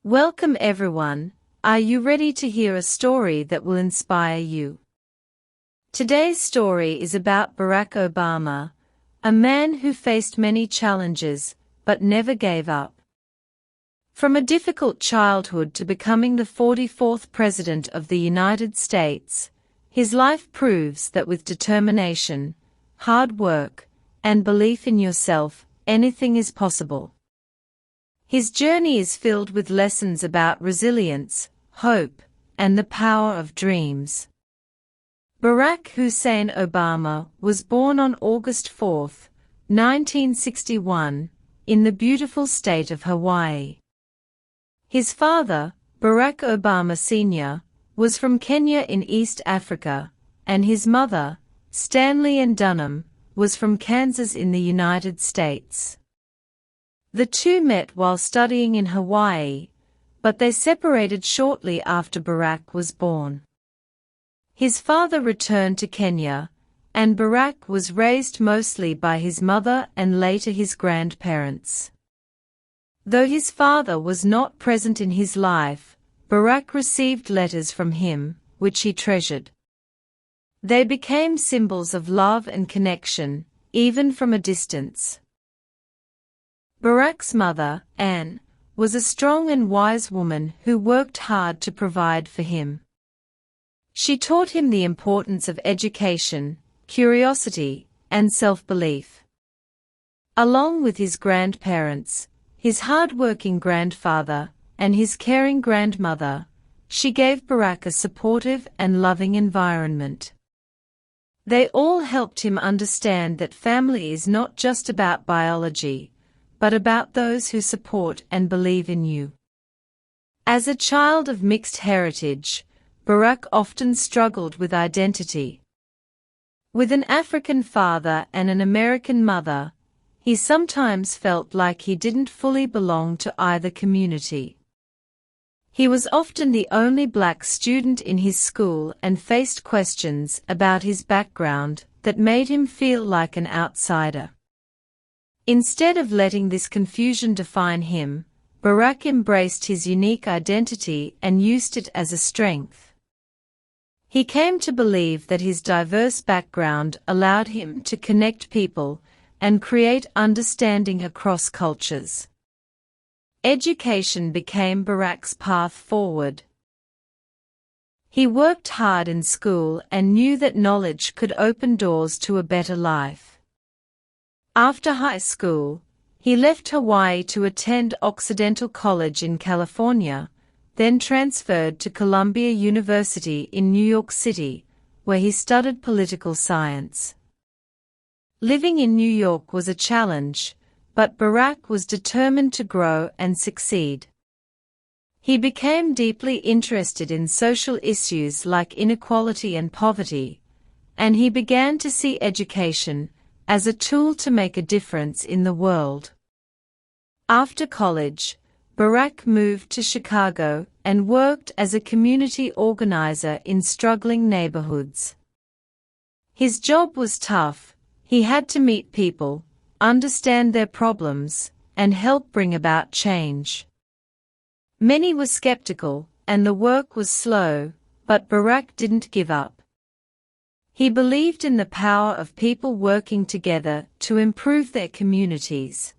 Welcome everyone. Are you ready to hear a story that will inspire you? Today's story is about Barack Obama, a man who faced many challenges, but never gave up. From a difficult childhood to becoming the 44th President of the United States, his life proves that with determination, hard work, and belief in yourself, anything is possible. His journey is filled with lessons about resilience, hope, and the power of dreams. Barack Hussein Obama was born on August 4, 1961, in the beautiful state of Hawaii. His father, Barack Obama Sr., was from Kenya in East Africa, and his mother, Stanley Ann Dunham, was from Kansas in the United States. The two met while studying in Hawaii, but they separated shortly after Barack was born. His father returned to Kenya, and Barack was raised mostly by his mother and later his grandparents. Though his father was not present in his life, Barack received letters from him, which he treasured. They became symbols of love and connection, even from a distance. Barack's mother, Anne, was a strong and wise woman who worked hard to provide for him. She taught him the importance of education, curiosity, and self-belief. Along with his grandparents, his hard-working grandfather, and his caring grandmother, she gave Barack a supportive and loving environment. They all helped him understand that family is not just about biology, but about those who support and believe in you. As a child of mixed heritage, Barack often struggled with identity. With an African father and an American mother, he sometimes felt like he didn't fully belong to either community. He was often the only black student in his school and faced questions about his background that made him feel like an outsider. Instead of letting this confusion define him, Barack embraced his unique identity and used it as a strength. He came to believe that his diverse background allowed him to connect people and create understanding across cultures. Education became Barack's path forward. He worked hard in school and knew that knowledge could open doors to a better life. After high school, he left Hawaii to attend Occidental College in California, then transferred to Columbia University in New York City, where he studied political science. Living in New York was a challenge, but Barack was determined to grow and succeed. He became deeply interested in social issues like inequality and poverty, and he began to see education as a tool to make a difference in the world. After college, Barack moved to Chicago and worked as a community organizer in struggling neighborhoods. His job was tough. He had to meet people, understand their problems, and help bring about change. Many were skeptical, and the work was slow, but Barack didn't give up. He believed in the power of people working together to improve their communities.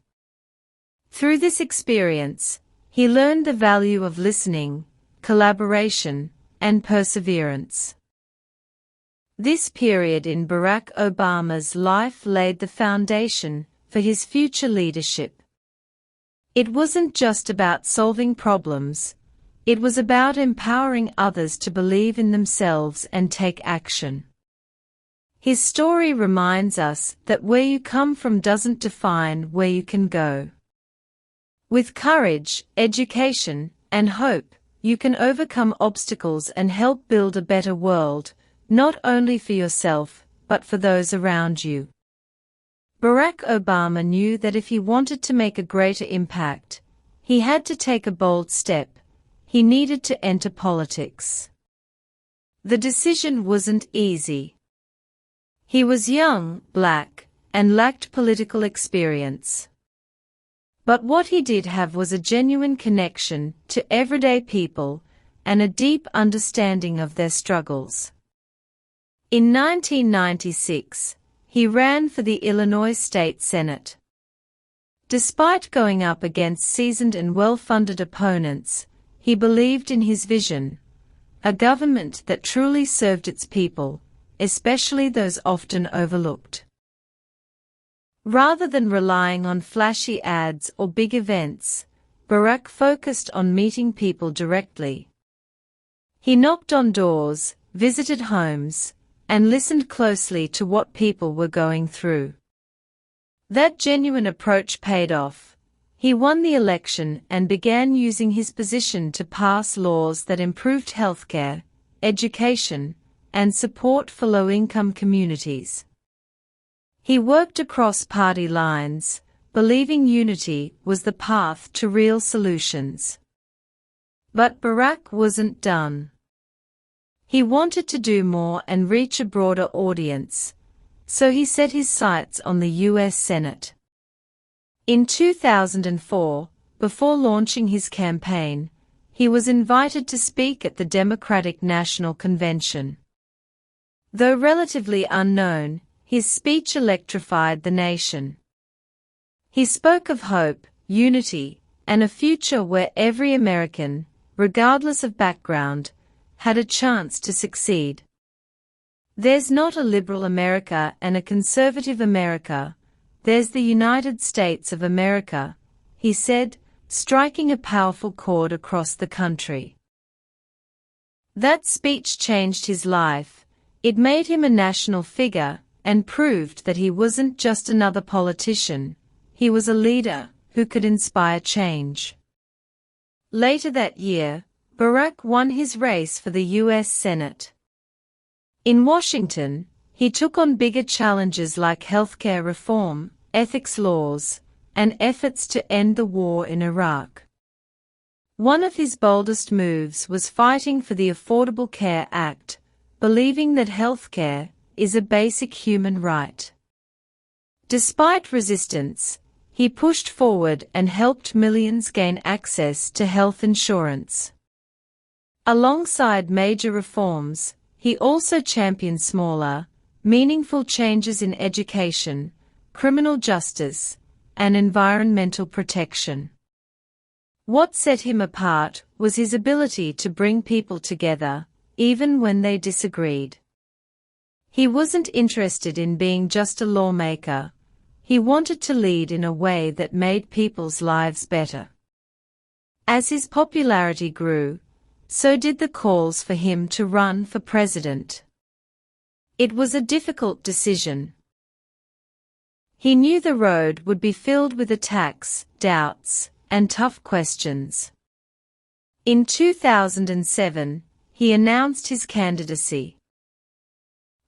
Through this experience, he learned the value of listening, collaboration, and perseverance. This period in Barack Obama's life laid the foundation for his future leadership. It wasn't just about solving problems, it was about empowering others to believe in themselves and take action. His story reminds us that where you come from doesn't define where you can go. With courage, education, and hope, you can overcome obstacles and help build a better world, not only for yourself, but for those around you. Barack Obama knew that if he wanted to make a greater impact, he had to take a bold step. He needed to enter politics. The decision wasn't easy. He was young, black, and lacked political experience. But what he did have was a genuine connection to everyday people and a deep understanding of their struggles. In 1996, he ran for the Illinois State Senate. Despite going up against seasoned and well-funded opponents, he believed in his vision, a government that truly served its people, especially those often overlooked. Rather than relying on flashy ads or big events, Barack focused on meeting people directly. He knocked on doors, visited homes, and listened closely to what people were going through. That genuine approach paid off. He won the election and began using his position to pass laws that improved healthcare, education, and support for low-income communities. He worked across party lines, believing unity was the path to real solutions. But Barack wasn't done. He wanted to do more and reach a broader audience, so he set his sights on the U.S. Senate. In 2004, before launching his campaign, he was invited to speak at the Democratic National Convention. Though relatively unknown, his speech electrified the nation. He spoke of hope, unity, and a future where every American, regardless of background, had a chance to succeed. There's not a liberal America and a conservative America, there's the United States of America, he said, striking a powerful chord across the country. That speech changed his life. It made him a national figure and proved that he wasn't just another politician, he was a leader who could inspire change. Later that year, Barack won his race for the U.S. Senate. In Washington, he took on bigger challenges like healthcare reform, ethics laws, and efforts to end the war in Iraq. One of his boldest moves was fighting for the Affordable Care Act, believing that healthcare is a basic human right. Despite resistance, he pushed forward and helped millions gain access to health insurance. Alongside major reforms, he also championed smaller, meaningful changes in education, criminal justice, and environmental protection. What set him apart was his ability to bring people together, even when they disagreed. He wasn't interested in being just a lawmaker. He wanted to lead in a way that made people's lives better. As his popularity grew, so did the calls for him to run for president. It was a difficult decision. He knew the road would be filled with attacks, doubts, and tough questions. In 2007, he announced his candidacy.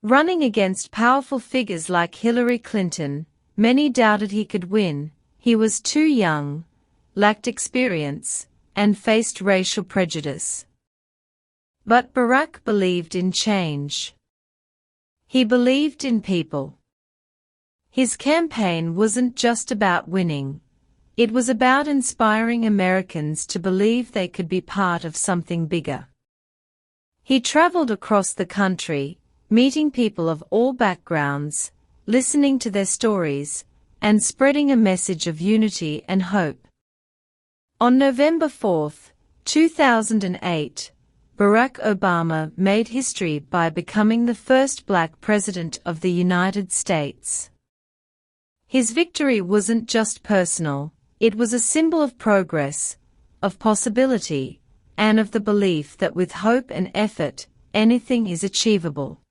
Running against powerful figures like Hillary Clinton, many doubted he could win. He was too young, lacked experience, and faced racial prejudice. But Barack believed in change. He believed in people. His campaign wasn't just about winning. It was about inspiring Americans to believe they could be part of something bigger. He traveled across the country, meeting people of all backgrounds, listening to their stories, and spreading a message of unity and hope. On November 4, 2008, Barack Obama made history by becoming the first black president of the United States. His victory wasn't just personal, it was a symbol of progress, of possibility, and of the belief that with hope and effort, anything is achievable.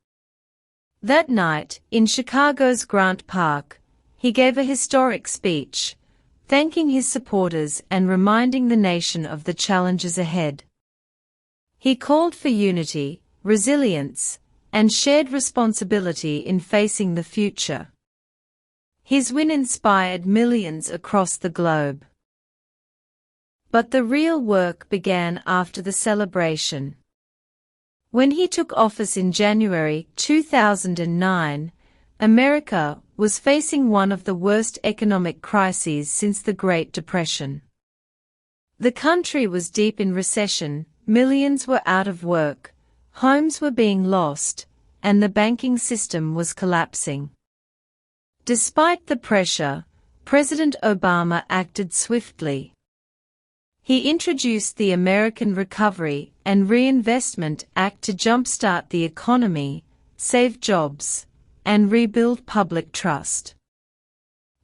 That night, in Chicago's Grant Park, he gave a historic speech, thanking his supporters and reminding the nation of the challenges ahead. He called for unity, resilience, and shared responsibility in facing the future. His win inspired millions across the globe. But the real work began after the celebration. When he took office in January 2009, America was facing one of the worst economic crises since the Great Depression. The country was deep in recession, millions were out of work, homes were being lost, and the banking system was collapsing. Despite the pressure, President Obama acted swiftly. He introduced the American Recovery and Reinvestment Act to jumpstart the economy, save jobs, and rebuild public trust.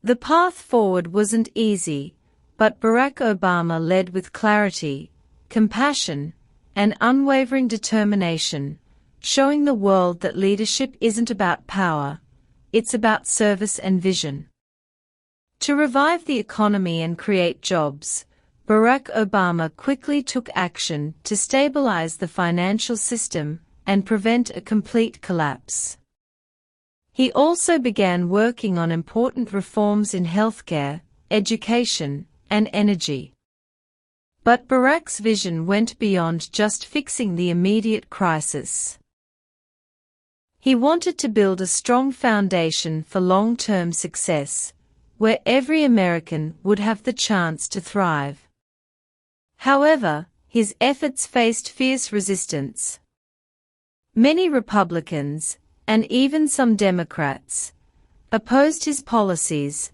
The path forward wasn't easy, but Barack Obama led with clarity, compassion, and unwavering determination, showing the world that leadership isn't about power, it's about service and vision. To revive the economy and create jobs, Barack Obama quickly took action to stabilize the financial system and prevent a complete collapse. He also began working on important reforms in healthcare, education, and energy. But Barack's vision went beyond just fixing the immediate crisis. He wanted to build a strong foundation for long-term success, where every American would have the chance to thrive. However, his efforts faced fierce resistance. Many Republicans, and even some Democrats, opposed his policies,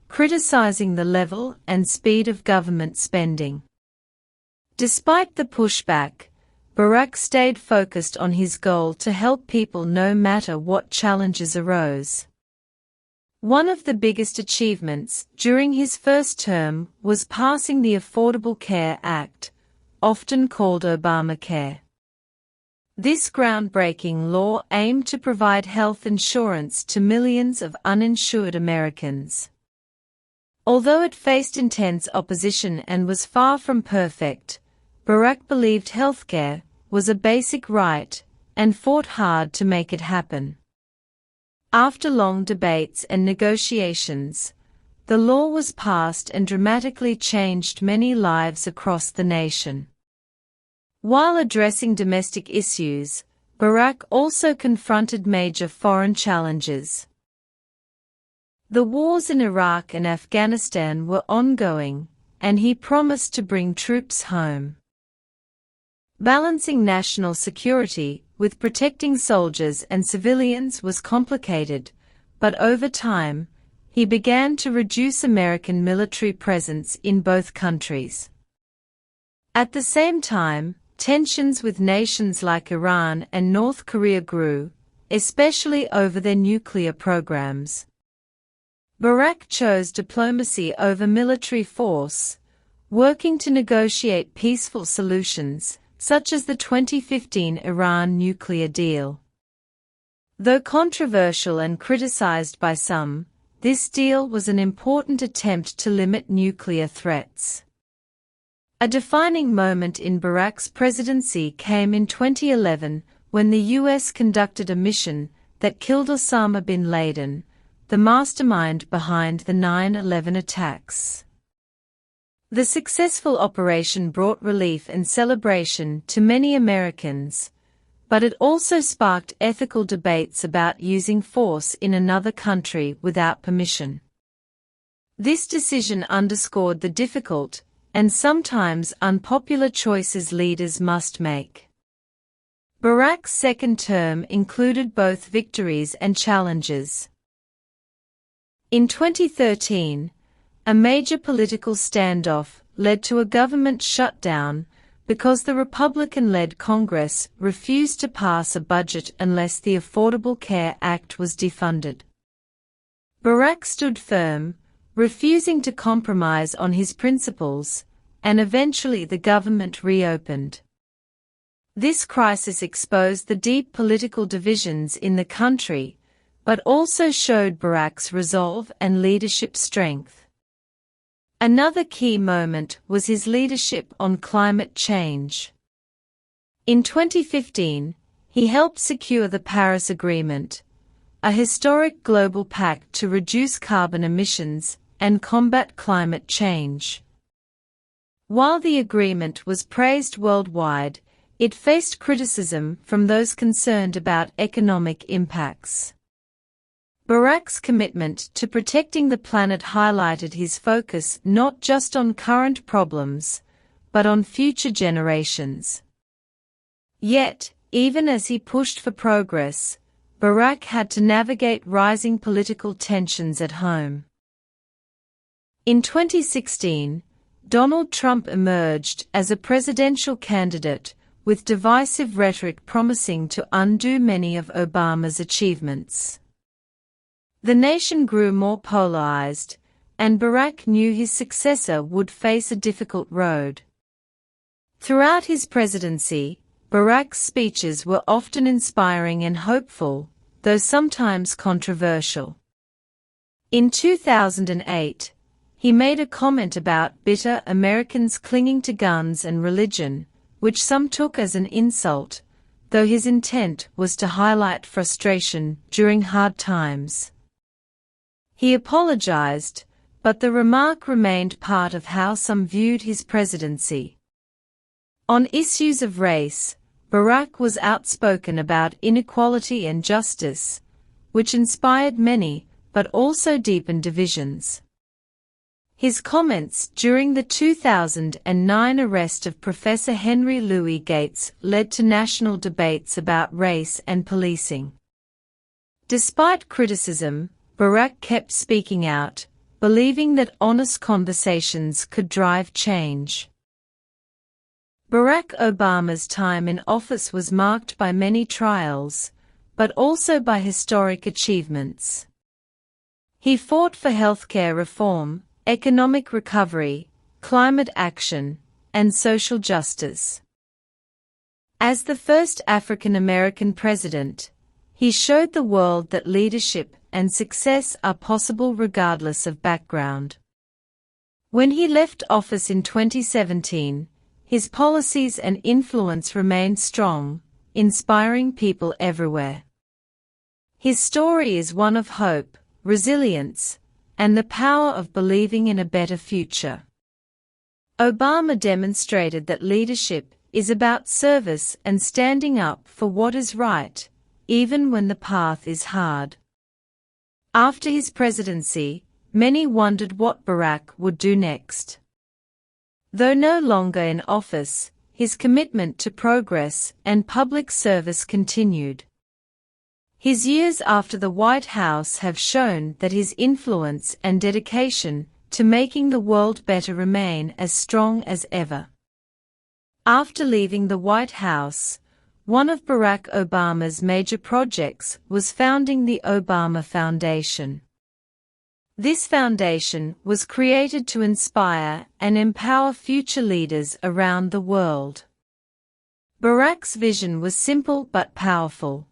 criticizing the level and speed of government spending. Despite the pushback, Barack stayed focused on his goal to help people no matter what challenges arose. One of the biggest achievements during his first term was passing the Affordable Care Act, often called Obamacare. This groundbreaking law aimed to provide health insurance to millions of uninsured Americans. Although it faced intense opposition and was far from perfect, Barack believed healthcare was a basic right and fought hard to make it happen. After long debates and negotiations, the law was passed and dramatically changed many lives across the nation. While addressing domestic issues, Barack also confronted major foreign challenges. The wars in Iraq and Afghanistan were ongoing, and he promised to bring troops home. Balancing national security with protecting soldiers and civilians was complicated, but over time, he began to reduce American military presence in both countries. At the same time, tensions with nations like Iran and North Korea grew, especially over their nuclear programs. Barack chose diplomacy over military force, working to negotiate peaceful solutions, such as the 2015 Iran nuclear deal. Though controversial and criticized by some, this deal was an important attempt to limit nuclear threats. A defining moment in Barack's presidency came in 2011 when the U.S. conducted a mission that killed Osama bin Laden, the mastermind behind the 9/11 attacks. The successful operation brought relief and celebration to many Americans, but it also sparked ethical debates about using force in another country without permission. This decision underscored the difficult and sometimes unpopular choices leaders must make. Barack's second term included both victories and challenges. In 2013, a major political standoff led to a government shutdown because the Republican-led Congress refused to pass a budget unless the Affordable Care Act was defunded. Barack stood firm, refusing to compromise on his principles, and eventually the government reopened. This crisis exposed the deep political divisions in the country, but also showed Barack's resolve and leadership strength. Another key moment was his leadership on climate change. In 2015, he helped secure the Paris Agreement, a historic global pact to reduce carbon emissions and combat climate change. While the agreement was praised worldwide, it faced criticism from those concerned about economic impacts. Barack's commitment to protecting the planet highlighted his focus not just on current problems, but on future generations. Yet, even as he pushed for progress, Barack had to navigate rising political tensions at home. In 2016, Donald Trump emerged as a presidential candidate, with divisive rhetoric promising to undo many of Obama's achievements. The nation grew more polarized, and Barack knew his successor would face a difficult road. Throughout his presidency, Barack's speeches were often inspiring and hopeful, though sometimes controversial. In 2008, he made a comment about bitter Americans clinging to guns and religion, which some took as an insult, though his intent was to highlight frustration during hard times. He apologized, but the remark remained part of how some viewed his presidency. On issues of race, Barack was outspoken about inequality and justice, which inspired many, but also deepened divisions. His comments during the 2009 arrest of Professor Henry Louis Gates led to national debates about race and policing. Despite criticism, Barack kept speaking out, believing that honest conversations could drive change. Barack Obama's time in office was marked by many trials, but also by historic achievements. He fought for healthcare reform, economic recovery, climate action, and social justice. As the first African American president, he showed the world that leadership and success are possible regardless of background. When he left office in 2017, his policies and influence remained strong, inspiring people everywhere. His story is one of hope, resilience, and the power of believing in a better future. Obama demonstrated that leadership is about service and standing up for what is right, even when the path is hard. After his presidency, many wondered what Barack would do next. Though no longer in office, his commitment to progress and public service continued. His years after the White House have shown that his influence and dedication to making the world better remain as strong as ever. After leaving the White House, one of Barack Obama's major projects was founding the Obama Foundation. This foundation was created to inspire and empower future leaders around the world. Barack's vision was simple but powerful.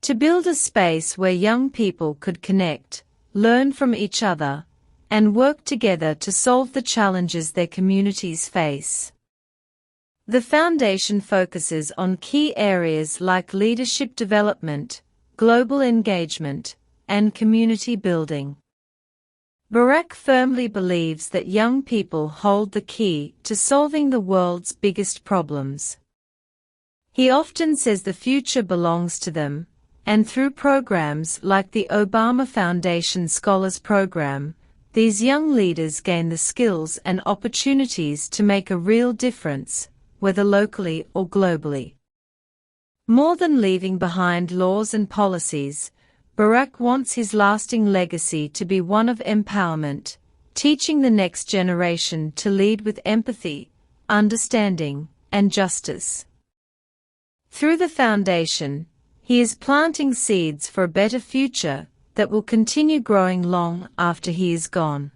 To build a space where young people could connect, learn from each other, and work together to solve the challenges their communities face. The foundation focuses on key areas like leadership development, global engagement, and community building. Barack firmly believes that young people hold the key to solving the world's biggest problems. He often says the future belongs to them, and through programs like the Obama Foundation Scholars Program, these young leaders gain the skills and opportunities to make a real difference, whether locally or globally. More than leaving behind laws and policies, Barack wants his lasting legacy to be one of empowerment, teaching the next generation to lead with empathy, understanding, and justice. Through the foundation, he is planting seeds for a better future that will continue growing long after he is gone.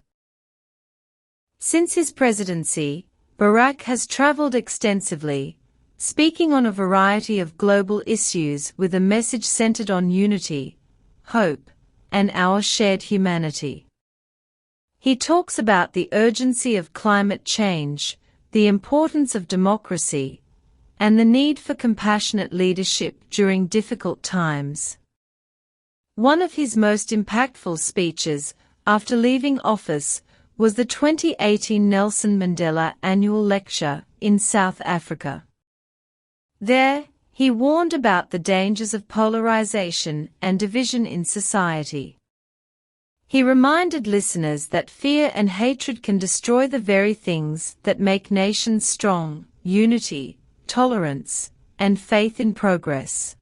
Since his presidency, Barack has traveled extensively, speaking on a variety of global issues with a message centered on unity, hope, and our shared humanity. He talks about the urgency of climate change, the importance of democracy, and the need for compassionate leadership during difficult times. One of his most impactful speeches, after leaving office, was the 2018 Nelson Mandela Annual Lecture in South Africa. There, He warned about the dangers of polarization and division in society. He reminded listeners that fear and hatred can destroy the very things that make nations strong: unity, tolerance, and faith in progress.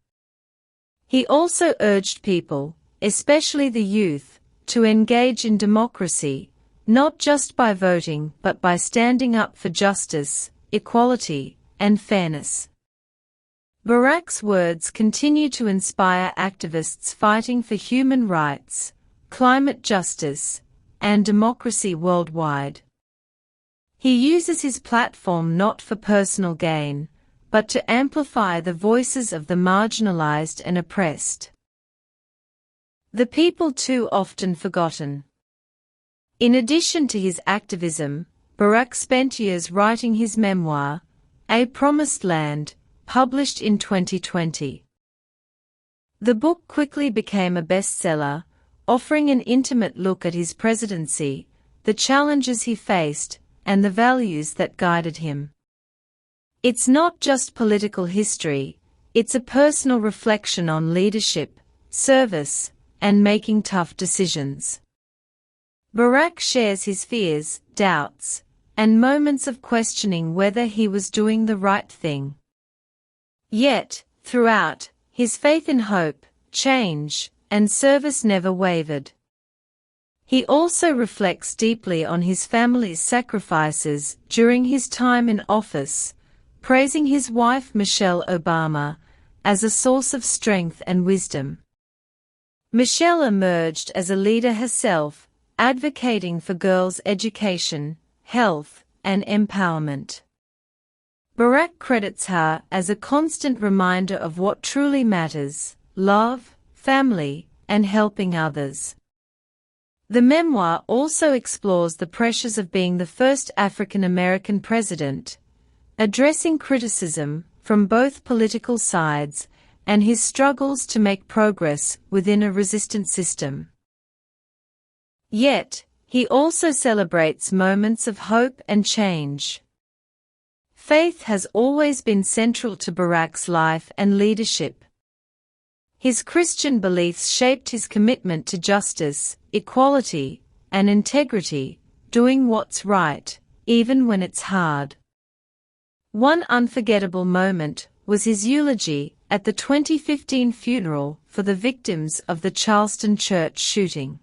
He also urged people, especially the youth, to engage in democracy, not just by voting but by standing up for justice, equality, and fairness. Barack's words continue to inspire activists fighting for human rights, climate justice, and democracy worldwide. He uses his platform not for personal gain, but to amplify the voices of the marginalized and oppressed. The people too often forgotten. In addition to his activism, Barack spent years writing his memoir, A Promised Land, published in 2020. The book quickly became a bestseller, offering an intimate look at his presidency, the challenges he faced, and the values that guided him. It's not just political history, it's a personal reflection on leadership, service, and making tough decisions. Barack shares his fears, doubts, and moments of questioning whether he was doing the right thing. Yet, throughout, his faith in hope, change, and service never wavered. He also reflects deeply on his family's sacrifices during his time in office, praising his wife Michelle Obama as a source of strength and wisdom. Michelle emerged as a leader herself, advocating for girls' education, health, and empowerment. Barack credits her as a constant reminder of what truly matters: love, family, and helping others. The memoir also explores the pressures of being the first African American president, addressing criticism from both political sides and his struggles to make progress within a resistant system. Yet, he also celebrates moments of hope and change. Faith has always been central to Barack's life and leadership. His Christian beliefs shaped his commitment to justice, equality, and integrity, doing what's right, even when it's hard. One unforgettable moment was his eulogy at the 2015 funeral for the victims of the Charleston church shooting.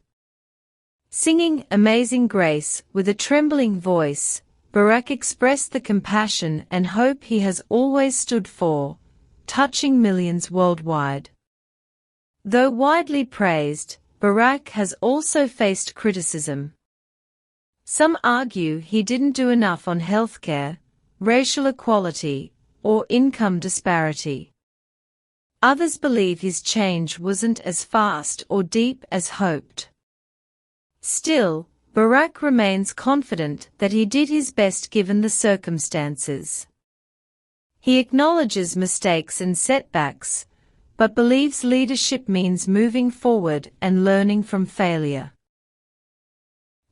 Singing Amazing Grace with a trembling voice, Barack expressed the compassion and hope he has always stood for, touching millions worldwide. Though widely praised, Barack has also faced criticism. Some argue he didn't do enough on healthcare, racial equality, or income disparity. Others believe his change wasn't as fast or deep as hoped. Still, Barack remains confident that he did his best given the circumstances. He acknowledges mistakes and setbacks, but believes leadership means moving forward and learning from failure.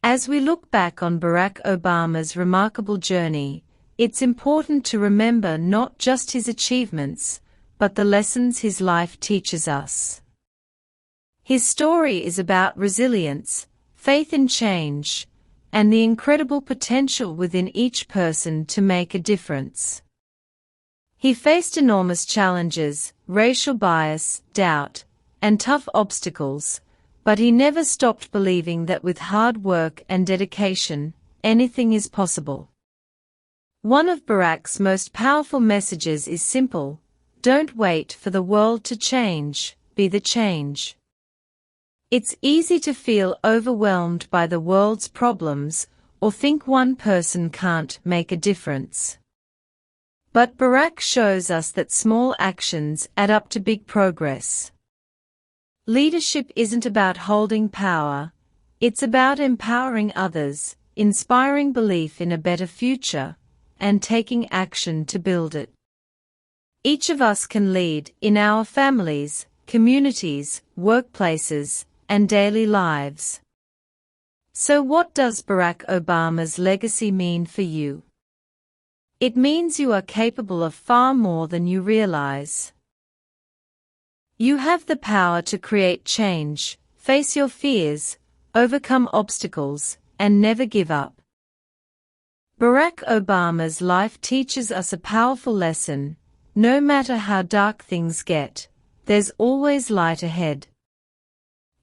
As we look back on Barack Obama's remarkable journey, it's important to remember not just his achievements, but the lessons his life teaches us. His story is about resilience, faith in change, and the incredible potential within each person to make a difference. He faced enormous challenges, racial bias, doubt, and tough obstacles, but he never stopped believing that with hard work and dedication, anything is possible. One of Barack's most powerful messages is simple: don't wait for the world to change, be the change. It's easy to feel overwhelmed by the world's problems or think one person can't make a difference. But Barack shows us that small actions add up to big progress. Leadership isn't about holding power, it's about empowering others, inspiring belief in a better future, and taking action to build it. Each of us can lead in our families, communities, workplaces, and daily lives. So what does Barack Obama's legacy mean for you? It means you are capable of far more than you realize. You have the power to create change, face your fears, overcome obstacles, and never give up. Barack Obama's life teaches us a powerful lesson: no matter how dark things get, there's always light ahead.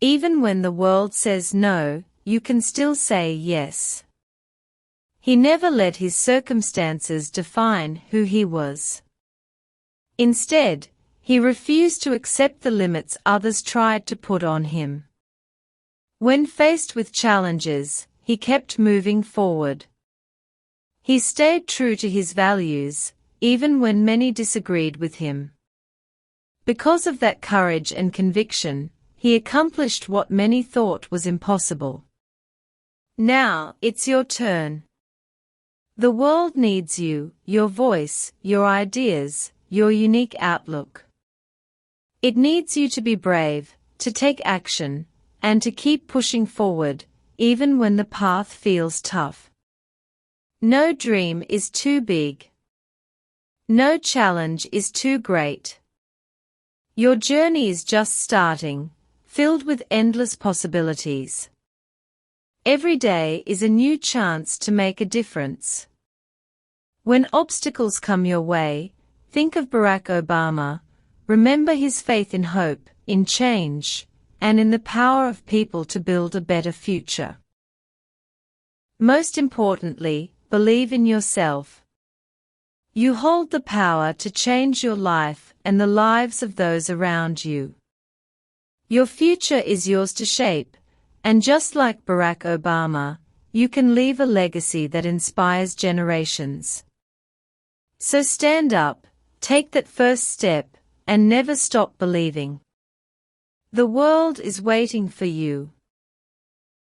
Even when the world says no, you can still say yes. He never let his circumstances define who he was. Instead, he refused to accept the limits others tried to put on him. When faced with challenges, he kept moving forward. He stayed true to his values, even when many disagreed with him. Because of that courage and conviction, he accomplished what many thought was impossible. Now, it's your turn. The world needs you, your voice, your ideas, your unique outlook. It needs you to be brave, to take action, and to keep pushing forward, even when the path feels tough. No dream is too big. No challenge is too great. Your journey is just starting, filled with endless possibilities. Every day is a new chance to make a difference. When obstacles come your way, think of Barack Obama. Remember his faith in hope, in change, and in the power of people to build a better future. Most importantly, believe in yourself. You hold the power to change your life and the lives of those around you. Your future is yours to shape, and just like Barack Obama, you can leave a legacy that inspires generations. So stand up, take that first step, and never stop believing. The world is waiting for you.